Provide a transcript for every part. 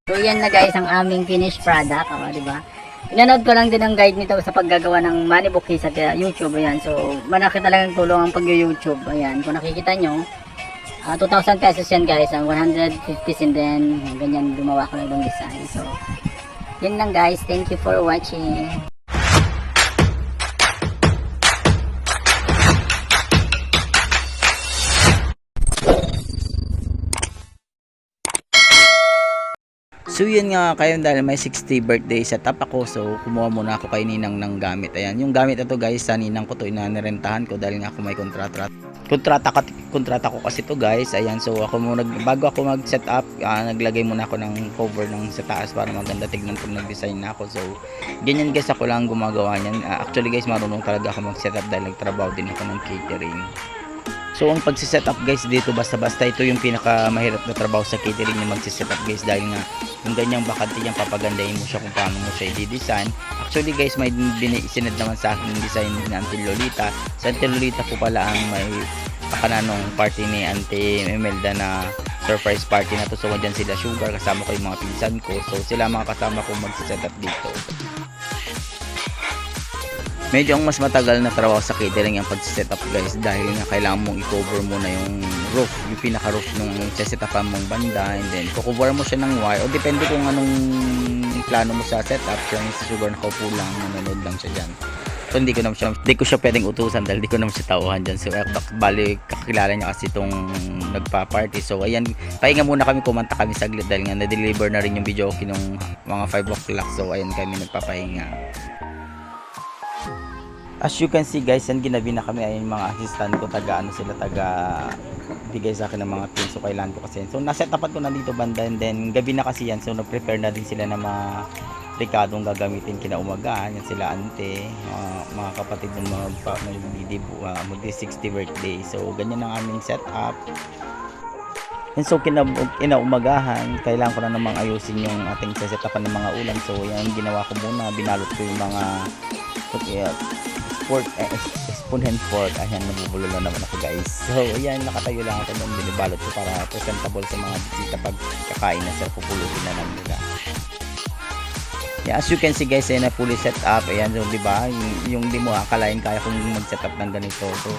So yan na guys ang aming finished product, di ba? Pinanood ko lang din ang guide nito sa paggagawa ng money book sa YouTube, ayan. So malaki talagang tulong ang pag-YouTube, ayan. Kung nakikita nyo, 2,000 pesos yan guys, 150 and then ganyan gumawa ko ng design. So yun lang guys, thank you for watching. So yun nga kayo, dahil may 60 birthday setup ako, so kumuha muna ako kay Ninang ng gamit. Ayan, yung gamit na to guys, sa Ninang ko to, inanirentahan ko dahil nga ako may kontrata ko kasi to guys. Ayan, so ako muna, bago ako mag setup, naglagay muna ako ng cover ng sa taas para maganda tignan pag nag-design na ako. So ganyan guys, ako lang gumagawa niyan. Actually guys, marunong talaga ako mag setup dahil nagtrabaho din ako ng catering. So ang pagsisetup guys dito, basta-basta ito yung pinaka mahirap na trabaho sa catering, yung magsisetup guys, dahil nga yung ganyang bakante yung papagandahin mo siya kung paano mo siya i-design. Actually guys, may sinad naman sa akin yung design ni Auntie Lolita. Sa Auntie Lolita po pala ang may pakananong party ni Auntie Imelda na surprise party na to. So dyan sila Sugar, kasama ko yung mga pinsan ko. So sila mga kasama kong magsisetup dito. Medyo ang mas matagal na trabaho sa catering ang pag-setup guys, dahil nga kailangan mong i-cover muna yung roof, yung pinaka-roof nung sesetapan mong banda, and then kukubar mo siya ng wire, o depende kung anong plano mo sa setup. Siya si Sugar nakaupo lang, nanonood lang siya dyan. So hindi ko siya pwedeng utusan dahil hindi ko naman siya tauhan dyan. So bali kakilala niya kasi itong nagpa-party. So ayan, pahinga muna kami, kumanta kami saglit dahil nga na-deliver na rin yung video ko nung mga 5 o'clock. So ayan, kami nagpapahinga. As you can see guys, yan ginabi na kami. Ayun mga assistant ko, taga bigay sa akin ng mga pins. So kailangan ko kasi. So nasetapan ko na dito banda, and then gabi na kasi yan. So nag-prepare na din sila ng mga rekadong gagamitin kinaumagahan. Yan sila ante, mga kapatid ng mga magdi-60 birthday. So ganyan ang aming setup. And so kinaumagahan, kailangan ko na namang ayusin yung ating sesetapan ng mga ulam. So yan ginawa ko muna, binalot ko yung mga spoon and fork. Ayan, nabubulo na naman ako guys. So ayan, nakatayo lang ako nung binibalot ko para presentable sa mga bisita pag kakain na sila, pupulutin na lang nila. Yeah, as you can see guys, ayan na fully set up. Ayan, so diba, yung di mo akalain kaya kung mag-set up ng ganito. So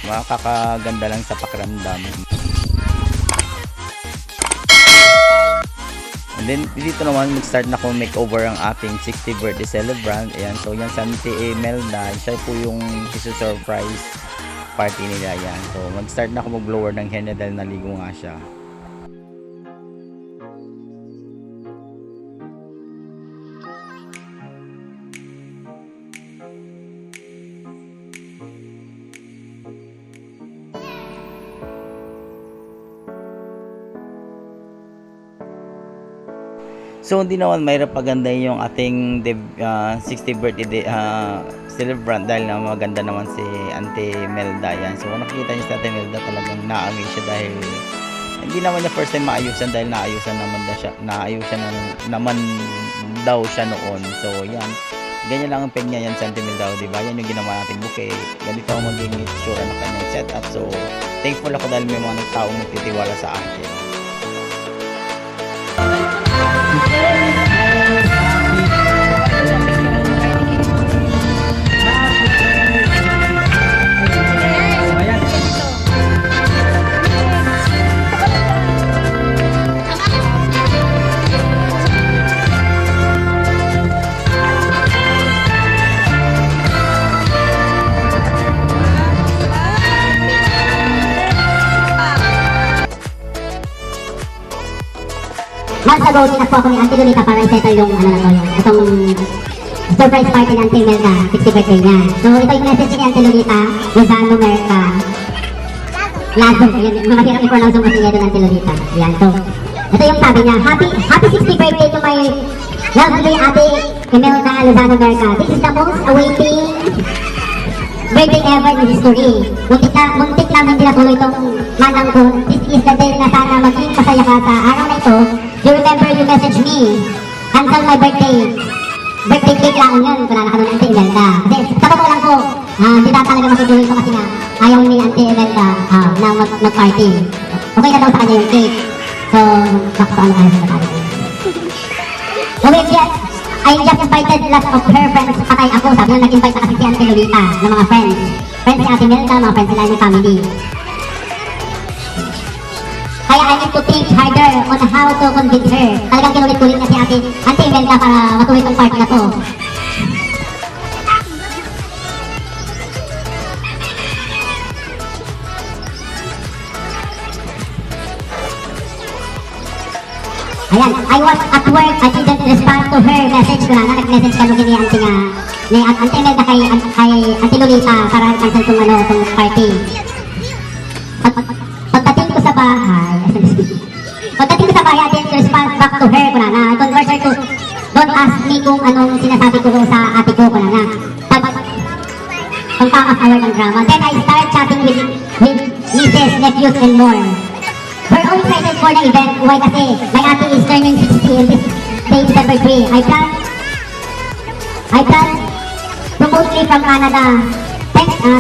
makakaganda lang sa pakiramdam. And then dito naman mag-start na ako makeover ang ating 60th birthday celebrant. Ayan, so yan sa Auntie Imelda, siya po yung surprise party nila. Ayan, so mag-start na ako mag-blower ng hair niya dahil naligo nga siya. So hindi naman mahirap pagandahin yung ating 60th birthday celebrant dahil na maganda naman si Auntie Melda. Yan. So kung nakikita niyo si Auntie Melda, talagang na-amaze siya dahil hindi naman niya first time maayusan, dahil naayusan naman daw siya noon. So yan, ganyan lang ang peg niya yan sa Auntie Melda, diba? Yan yung ginawa nating bouquet. Ganito ang maging itsura ng kanyang setup. So thankful ako dahil may mga taong nagtitiwala sa akin. Months ago, tinas po ako ni Auntie Lolita para i-settle yung itong surprise party ni Auntie Melda, 60th birthday niya. So ito yung message ni Auntie Lolita, Lozano Merca Lazo. Mahirap i-pronounce yung kasi niya doon Auntie Lolita. Yan, so ito yung sabi niya, Happy 60th birthday to my lovely Ate Imelda Lozano Merca. This is the most awaiting birthday ever in history. Muntik lang hindi natuloy itong manang ko. This is the day na sana maging masaya ka sa araw na ito. You remember you message me until my birthday. Birthday cake lang yun. Wala na ka nun Auntie Imelda. Kasi sa totoo lang po, hindi na talaga masutuloy ito kasi nga ayaw ni Auntie Imelda na mag-party. Okay na daw sa kanya yung cake. So, bakit ano ayaw sa party. I just invited lots of her friends. Patay ako. Sabi niya, nag-invite na kasi si Auntie Lolita ng mga friends. Friends si Ate Melda, mga friends sila ng family. Kaya I need to think harder on how to convince her. Talagang kinulit-kulit na si Auntie Melda para matuloy tong party na to. Ayan, I was at work, I didn't respond to her message ko na nag-message ka nung ni Auntie nga, ni Auntie Melda kay Auntie Lolita para cancel tong party. Pagdating ko sa bahay, I didn't respond back to her ko na converse her to, don't ask me kung anong sinasabi ko sa ate ko na pang-pamas aware ng drama. Then I started chatting with nieces, nephews, and more. We're all excited for the event. Why kasi my ate is turning 60 in this day, December 3. I plan remotely from Canada.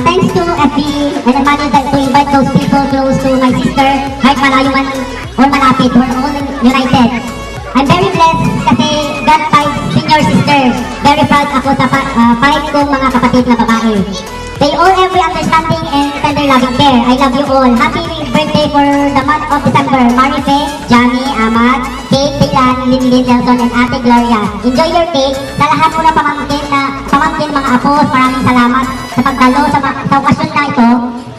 Thanks to FB and I managed to invite those people close to my sister. Kahit malayo man or malapit, we're all united. I'm very blessed kasi got 5 senior sisters. Very proud ako sa 5 kong mga kapatid na babae. They all every understanding and tender loving care. I love you all. Happy birthday for the month of December. Marife, Johnny, Amad, Kate, Dylan, Linlin, Nelson, and Ate Gloria. Enjoy your cake. Sa lahat po na pamangkin mga apos, maraming salamat sa pagdalo sa okasyon na ito.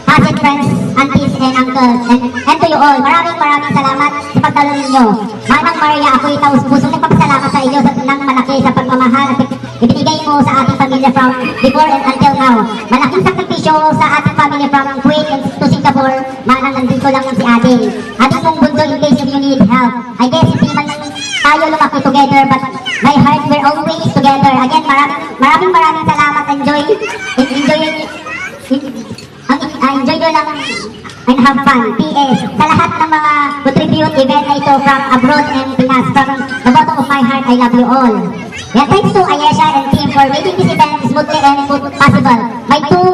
Cousin, friends, aunties, and uncles, and to you all. Maraming salamat sa pagdalo ninyo. Manang Maria, ako'y taus-pusong nagpapasalamat sa inyo ng malaki sa pagmamahal at ibinigay mo sa ating pamilya from before and until now. Malaking sakripisyo sa ating pamilya from Kuwait to Singapore. Manang nandito lang si Ading. Ading mong bunso in case if you need help. I guess hindi man tayo lumaki together but my heart we're always together. Again, maraming salamat. Enjoy nyo lang and have fun. P.S. Sa lahat ng mga contribute event na ito from abroad and Pinas, from the bottom of my heart, I love you all. Yeah, thanks to Ayesha and team for making this event smoothly and possible. My two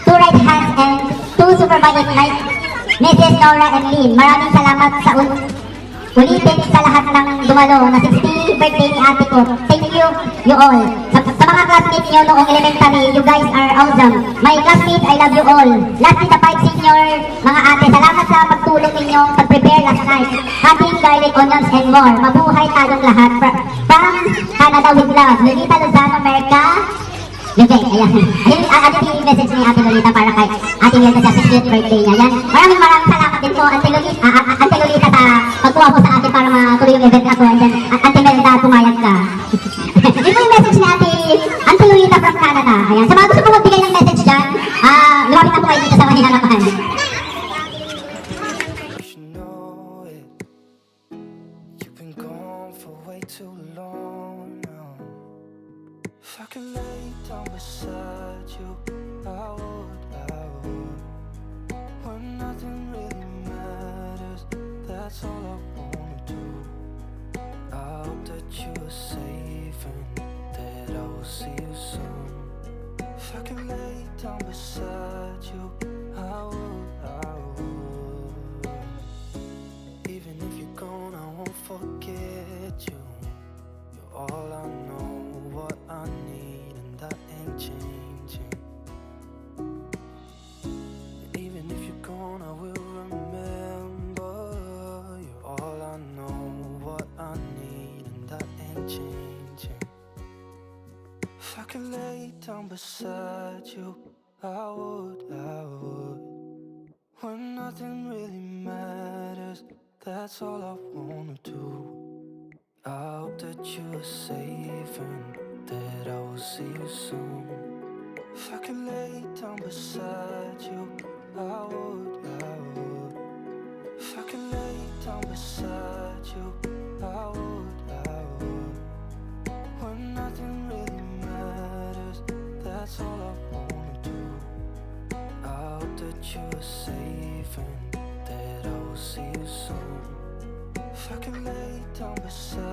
right hands and 2 supervisors like Mrs. Nora and Lynn. Maraming salamat sa ulitin sa lahat ng dumalo na 60th birthday ni ate ko. Thank you all. Sa mga classmates nyo noong elementary, you guys are awesome. My classmates, I love you all. Lastly, the 5 senior mga ate, salamat sa pagtulong ninyong pag-prepare last night. Cutting garlic, onions, and more. Mabuhay tayong lahat. From Canada with love. Lolita Lozano, America. Lubeg, ayan. Ayun yung message ni Ate Lolita para kay Ate Melda sa 60th birthday niya. Yan. Maraming salamat din po, Ate Lolita sa pagkuha po sa atin para matuloy yung event ako. And then, Ate Melda, pumayag ka. Yun po yung message ni Ate Lolita from Canada. Ayan. Sa mga gusto po magbigay ng message dyan, lumapit na po kayo dito sa may harapan. If I could lay down beside you, I would. When nothing really matters, that's all I wanna do. I hope that you are safe and that I will see you soon. If I could lay down beside you, I would. Even if you're gone, I won't forget you. You're all I know, what I need, and that ain't changing. And even if you're gone, I will remember. You're all I know, what I need, and that ain't changing. If I could lay down beside you, I would. When nothing really matters, that's all I wanna do. I hope that you are safe and that I will see you soon. If I could lay down beside you, I would. If I could lay down beside you, I would. When nothing really matters, that's all I wanna do. I hope that you are safe and that I will see you soon. If I could lay down beside